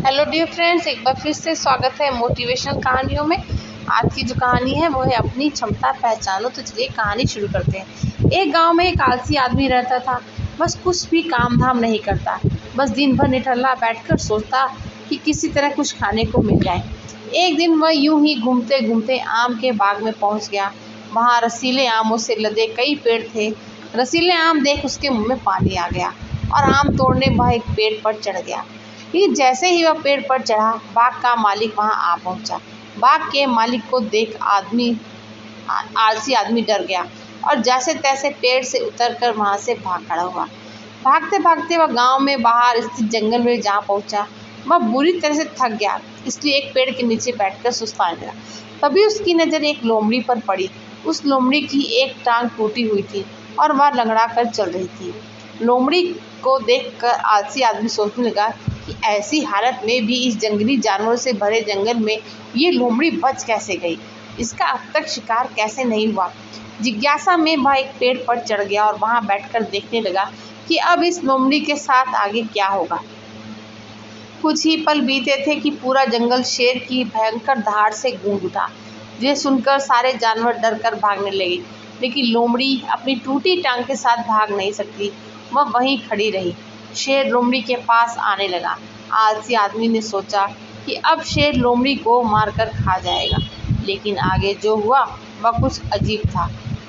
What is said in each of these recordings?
Hello dear friends, एक बार फिर से स्वागत है मोटिवेशनल कहानियों में। आज की जो कहानी है वो है अपनी क्षमता पहचानो। तो चलिए कहानी शुरू करते हैं। एक गांव में एक आलसी आदमी रहता था। बस कुछ भी काम धाम नहीं करता, बस दिन भर निठल्ला बैठकर सोचता कि किसी तरह कुछ खाने को मिल जाए। एक दिन वह यूं ही घूमते घूमते आम के बाग में पहुंच गया। वहाँ रसीले आमों से लदे कई पेड़ थे। रसीले आम देख उसके मुंह में पानी आ गया और आम तोड़ने वह एक पेड़ पर चढ़ गया। कि जैसे ही वह पेड़ पर चढ़ा, बाग का मालिक वहां आ पहुंचा। बाग के मालिक को देख आलसी आदमी डर गया और जैसे तैसे पेड़ से उतरकर वहां से भाग खड़ा हुआ। भागते भागते वह गांव में बाहर स्थित जंगल में जा पहुंचा। वह बुरी तरह से थक गया, इसलिए एक पेड़ के नीचे बैठकर सुस्ताने लगा। तभी उसकी नजर एक लोमड़ी पर पड़ी। उस लोमड़ी की एक टांग टूटी हुई थी और वह लंगड़ा कर चल रही थी। लोमड़ी को देखकर आलसी आदमी सोचने लगा कि ऐसी हालत में भी इस जंगली जानवरों से भरे जंगल में ये लोमड़ी बच कैसे गई, इसका अब तक शिकार कैसे नहीं हुआ। जिज्ञासा में वह एक पेड़ पर चढ़ गया और वहां बैठकर देखने लगा कि अब इस लोमड़ी के साथ आगे क्या होगा। कुछ ही पल बीते थे कि पूरा जंगल शेर की भयंकर दहाड़ से गूंज उठा। यह सुनकर सारे जानवर डर कर भागने लगे, लेकिन लोमड़ी अपनी टूटी टांग के साथ भाग नहीं सकती। वह वहीं खड़ी रही। शेर लोमड़ी के पास आने लगा। आलसी आदमी ने सोचा कि अब शेर लोमड़ी को मारकर खा जाएगा, लेकिन आगे जो हुआ वह कुछ अजीब था।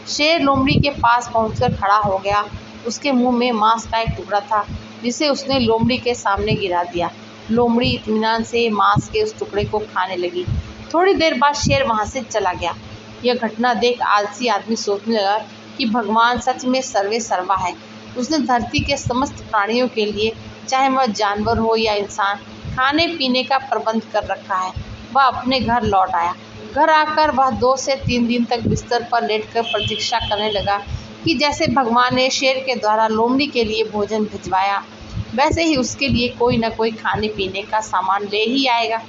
शेर लोमड़ी के पास पहुंचकर खड़ा हो गया। उसके मुंह में मांस का एक टुकड़ा था, जिसे उसने लोमड़ी के सामने गिरा दिया। लोमड़ी इत्मीनान से मांस के उस टुकड़े को खाने लगी। थोड़ी देर बाद शेर वहां से चला गया। यह घटना देख आलसी आदमी सोचने लगा कि भगवान सच में सर्वे सर्वा है। उसने धरती के समस्त प्राणियों के लिए, चाहे वह जानवर हो या इंसान, खाने पीने का प्रबंध कर रखा है। वह अपने घर लौट आया। घर आकर वह 2 से 3 दिन तक बिस्तर पर लेटकर प्रतीक्षा करने लगा कि जैसे भगवान ने शेर के द्वारा लोमड़ी के लिए भोजन भिजवाया, वैसे ही उसके लिए कोई न कोई खाने पीने का सामान ले ही आएगा।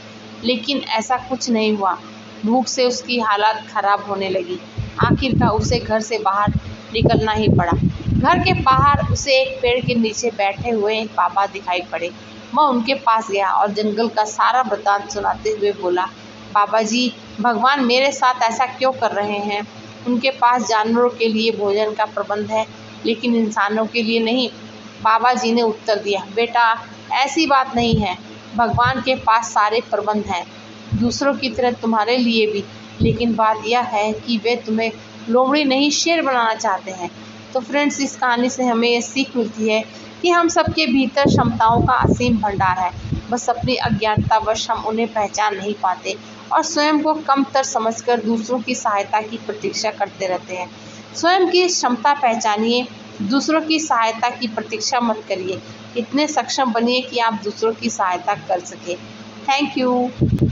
लेकिन ऐसा कुछ नहीं हुआ। भूख से उसकी हालत खराब होने लगी। आखिरकार उसे घर से बाहर निकलना ही पड़ा। घर के बाहर उसे एक पेड़ के नीचे बैठे हुए एक बाबा दिखाई पड़े। वह उनके पास गया और जंगल का सारा वृत्तांत सुनाते हुए बोला, बाबा जी, भगवान मेरे साथ ऐसा क्यों कर रहे हैं? उनके पास जानवरों के लिए भोजन का प्रबंध है, लेकिन इंसानों के लिए नहीं। बाबा जी ने उत्तर दिया, बेटा, ऐसी बात नहीं है। भगवान के पास सारे प्रबंध हैं, दूसरों की तरह तुम्हारे लिए भी। लेकिन बात यह है कि वे तुम्हें लोमड़ी नहीं शेर बनाना चाहते हैं। तो फ्रेंड्स, इस कहानी से हमें ये सीख मिलती है कि हम सबके भीतर क्षमताओं का असीम भंडार है, बस अपनी अज्ञानतावश हम उन्हें पहचान नहीं पाते और स्वयं को कमतर समझकर दूसरों की सहायता की प्रतीक्षा करते रहते हैं। स्वयं की क्षमता पहचानिए, दूसरों की सहायता की प्रतीक्षा मत करिए। इतने सक्षम बनिए कि आप दूसरों की सहायता कर सकें। Thank you.